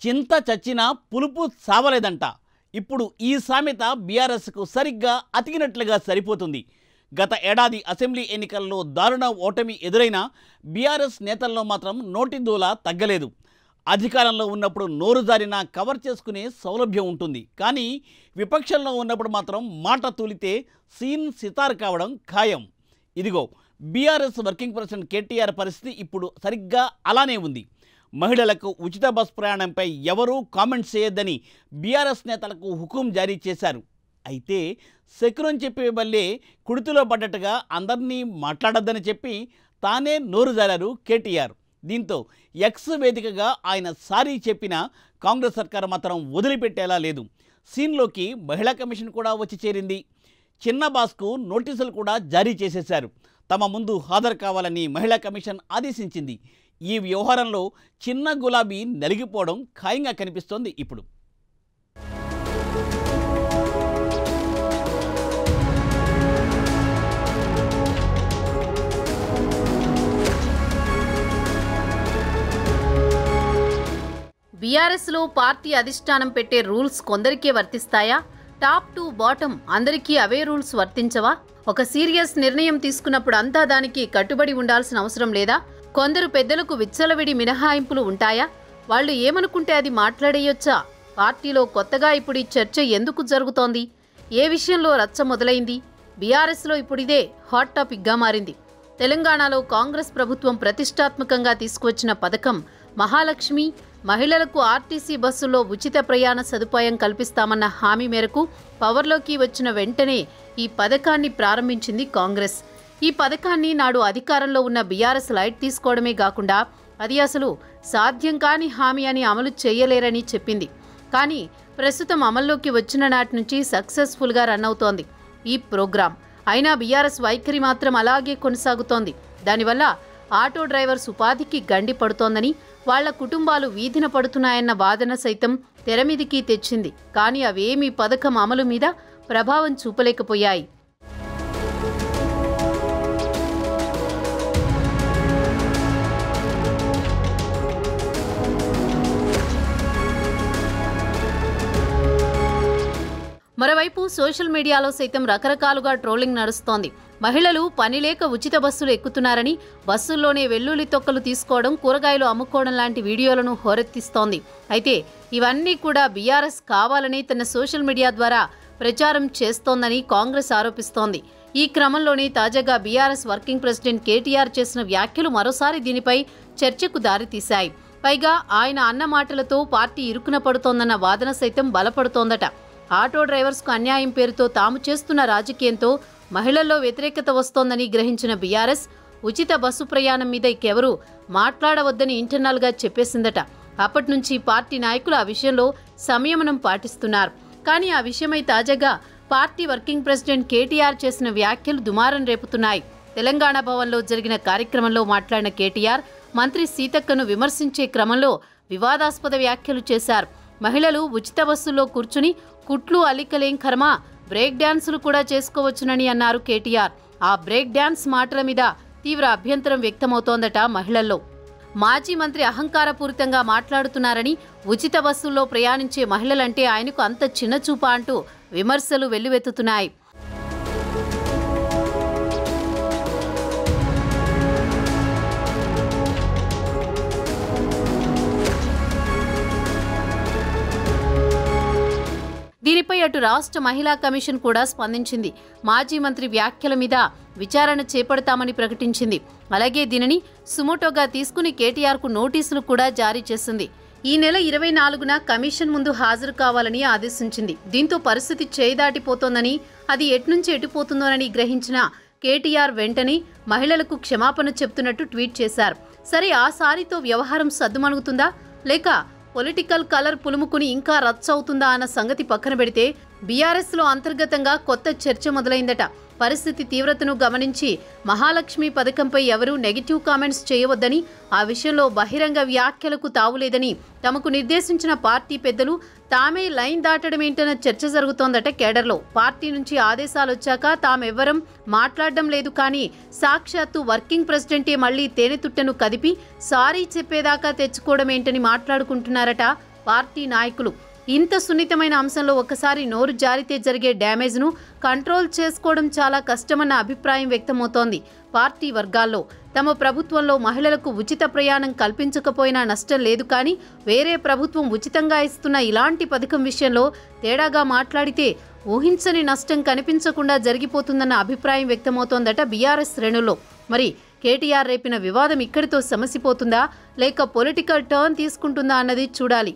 చింత చచ్చినా పులుపు సావలేదంట. ఇప్పుడు ఈ సామెత బీఆర్ఎస్కు సరిగ్గా అతికినట్లుగా సరిపోతుంది. గత ఏడాది అసెంబ్లీ ఎన్నికల్లో దారుణ ఓటమి ఎదురైనా బీఆర్ఎస్ నేతల్లో మాత్రం నోటిదూల తగ్గలేదు. అధికారంలో ఉన్నప్పుడు నోరు జారినా కవర్ చేసుకునే సౌలభ్యం ఉంటుంది. కానీ విపక్షంలో ఉన్నప్పుడు మాత్రం మాట తూలితే సీన్ సితార్ కావడం ఖాయం. ఇదిగో బీఆర్ఎస్ వర్కింగ్ ప్రెసిడెంట్ కేటీఆర్ పరిస్థితి ఇప్పుడు సరిగ్గా అలానే ఉంది. మహిళలకు ఉచిత బస్ ప్రయాణంపై ఎవరూ కామెంట్స్ చేయొద్దని బీఆర్ఎస్ నేతలకు హుకుం జారీ చేశారు. అయితే శకునం చెప్పే వల్లే కుడితిలో పడ్డట్టుగా అందరినీ మాట్లాడొద్దని చెప్పి తానే నోరు జారారు కేటీఆర్. దీంతో ఎక్స్ వేదికగా ఆయన సారీ చెప్పినా కాంగ్రెస్ సర్కార్ మాత్రం వదిలిపెట్టేలా లేదు. సీన్లోకి మహిళా కమిషన్ కూడా వచ్చి చేరింది. చిన్న బాస్కు నోటీసులు కూడా జారీ చేసేశారు. తమ ముందు హాజరు కావాలని మహిళా కమిషన్ ఆదేశించింది. ఈ వ్యవహారంలో చిన్న గులాబీ నలిగిపోవడం ఖాయంగా కనిపిస్తోంది. ఇప్పుడు బీఆర్ఎస్లో పార్టీ అధిష్టానం పెట్టే రూల్స్ కొందరికే వర్తిస్తాయా? టాప్ టు బాటం అందరికీ అవే రూల్స్ వర్తించవా? ఒక సీరియస్ నిర్ణయం తీసుకున్నప్పుడు అంతా దానికి కట్టుబడి ఉండాల్సిన అవసరం లేదా? కొందరు పెద్దలకు విచ్చలవిడి మినహాయింపులు ఉంటాయా? వాళ్ళు ఏమనుకుంటే అది మాట్లాడేయొచ్చా? పార్టీలో కొత్తగా ఇప్పుడు ఈ చర్చ ఎందుకు జరుగుతోంది? ఏ విషయంలో రచ్చ మొదలైంది? బీఆర్ఎస్లో ఇప్పుడిదే హాట్ టాపిక్గా మారింది. తెలంగాణలో కాంగ్రెస్ ప్రభుత్వం ప్రతిష్టాత్మకంగా తీసుకువచ్చిన పథకం మహాలక్ష్మి. మహిళలకు ఆర్టీసీ బస్సుల్లో ఉచిత ప్రయాణ సదుపాయం కల్పిస్తామన్న హామీ మేరకు పవర్లోకి వచ్చిన వెంటనే ఈ పథకాన్ని ప్రారంభించింది కాంగ్రెస్. ఈ పథకాన్ని నాడు అధికారంలో ఉన్న బీఆర్ఎస్ లైట్ తీసుకోవడమే కాకుండా అది అసలు సాధ్యం కాని హామీ అని అమలు చేయలేరని చెప్పింది. కానీ ప్రస్తుతం అమల్లోకి వచ్చిన నాటి నుంచి సక్సెస్ఫుల్గా రన్ అవుతోంది ఈ ప్రోగ్రాం. అయినా బీఆర్ఎస్ వైఖరి మాత్రం అలాగే కొనసాగుతోంది. దానివల్ల ఆటో డ్రైవర్స్ ఉపాధికి గండి పడుతోందని, వాళ్ల కుటుంబాలు వీధిన పడుతున్నాయన్న వాదన సైతం తెరమీదికి తెచ్చింది. కానీ అవేమీ పథకం అమలు మీద ప్రభావం చూపలేకపోయాయి. మరోవైపు సోషల్ మీడియాలో సైతం రకరకాలుగా ట్రోలింగ్ నడుస్తోంది. మహిళలు పనిలేక ఉచిత బస్సులు ఎక్కుతున్నారని, బస్సుల్లోనే వెల్లుల్లి తొక్కలు తీసుకోవడం, కూరగాయలు అమ్ముకోవడం లాంటి వీడియోలను హోరెత్తిస్తోంది. అయితే ఇవన్నీ కూడా బీఆర్ఎస్ కావాలని తన సోషల్ మీడియా ద్వారా ప్రచారం చేస్తోందని కాంగ్రెస్ ఆరోపిస్తోంది. ఈ క్రమంలోనే తాజాగా బీఆర్ఎస్ వర్కింగ్ ప్రెసిడెంట్ కేటీఆర్ చేసిన వ్యాఖ్యలు మరోసారి దీనిపై చర్చకు దారితీశాయి. పైగా ఆయన అన్న మాటలతో పార్టీ ఇరుకున పడుతోందన్న వాదన సైతం బలపడుతోందట. ఆటో డ్రైవర్స్కు అన్యాయం పేరుతో తాము చేస్తున్న రాజకీయంతో మహిళల్లో వ్యతిరేకత వస్తోందని గ్రహించిన బీఆర్ఎస్ ఉచిత బస్సు ప్రయాణం మీద ఇంకెవరూ మాట్లాడవద్దని ఇంటర్నల్గా చెప్పేసిందట. అప్పటి నుంచి పార్టీ నాయకులు ఆ విషయంలో సంయమనం పాటిస్తున్నారు. కానీ ఆ విషయమై తాజాగా పార్టీ వర్కింగ్ ప్రెసిడెంట్ కేటీఆర్ చేసిన వ్యాఖ్యలు దుమారం రేపుతున్నాయి. తెలంగాణ భవన్లో జరిగిన కార్యక్రమంలో మాట్లాడిన కేటీఆర్ మంత్రి సీతక్కను విమర్శించే క్రమంలో వివాదాస్పద వ్యాఖ్యలు చేశారు. మహిళలు ఉచిత బస్సుల్లో కూర్చుని కుట్లు అల్లికలేం కర్మ, బ్రేక్ డ్యాన్సులు కూడా చేసుకోవచ్చునని అన్నారు కేటీఆర్. ఆ బ్రేక్ డ్యాన్స్ మాటల మీద తీవ్ర అభ్యంతరం వ్యక్తమవుతోందట మహిళల్లో. మాజీ మంత్రి అహంకారపూరితంగా మాట్లాడుతున్నారని, ఉచిత బస్సుల్లో ప్రయాణించే మహిళలంటే ఆయనకు అంత చిన్నచూపా అంటూ విమర్శలు వెల్లువెత్తుతున్నాయి. దీనిపై అటు రాష్ట్ర మహిళా కమిషన్ కూడా స్పందించింది. మాజీ మంత్రి వ్యాఖ్యల మీద విచారణ చేపడతామని ప్రకటించింది. అలాగే దీనిని సుమోటోగా తీసుకుని కేటీఆర్కు నోటీసులు కూడా జారీ చేసింది. ఈ నెల 24న కమిషన్ ముందు హాజరు కావాలని ఆదేశించింది. దీంతో పరిస్థితి చేయిదాటిపోతోందని, అది ఎట్నుంచి ఎటుపోతుందోనని గ్రహించిన కేటీఆర్ వెంటనే మహిళలకు క్షమాపణ చెప్తున్నట్టు ట్వీట్ చేశారు. సరే, ఆ సారితో వ్యవహారం సద్దుమణుగుతుందా లేక పొలిటికల్ కలర్ పులుముకుని ఇంకా రచ్చ అవుతుందా అన్న సంగతి పక్కన పెడితే బీఆర్ఎస్లో అంతర్గతంగా కొత్త చర్చ మొదలైందట. పరిస్థితి తీవ్రతను గమనించి మహాలక్ష్మి పథకంపై ఎవరూ నెగిటివ్ కామెంట్స్ చేయవద్దని, ఆ విషయంలో బహిరంగ వ్యాఖ్యలకు తావులేదని తమకు నిర్దేశించిన పార్టీ పెద్దలు తామే లైన్ దాటడమేంటన్న చర్చ జరుగుతోందట కేడర్లో. పార్టీ నుంచి ఆదేశాలు వచ్చాక తామెవ్వరం మాట్లాడడం లేదు, కానీ సాక్షాత్తు వర్కింగ్ ప్రెసిడెంటే మళ్లీ తేనెతుట్టను కదిపి సారీ చెప్పేదాకా తెచ్చుకోవడమేంటని మాట్లాడుకుంటున్నారట పార్టీ నాయకులు ఇంత సున్నితమైన అంశంలో ఒక్కసారి నోరు జారితే జరిగే డ్యామేజ్ను కంట్రోల్ చేసుకోవడం చాలా కష్టమన్న అభిప్రాయం వ్యక్తమవుతోంది. పార్టీ వర్గాల్లో తమ ప్రభుత్వంలో మహిళలకు ఉచిత ప్రయాణం కల్పించకపోయినా నష్టం లేదు, కానీ వేరే ప్రభుత్వం ఉచితంగా ఇస్తున్న ఇలాంటి పథకం విషయంలో తేడాగా మాట్లాడితే ఊహించని నష్టం కనిపించకుండా జరిగిపోతుందన్న అభిప్రాయం వ్యక్తమవుతోందట బీఆర్ఎస్ శ్రేణుల్లో. మరి కేటీఆర్ రేపిన వివాదం ఇక్కడితో సమసిపోతుందా లేక పొలిటికల్ టర్న్ తీసుకుంటుందా అన్నది చూడాలి.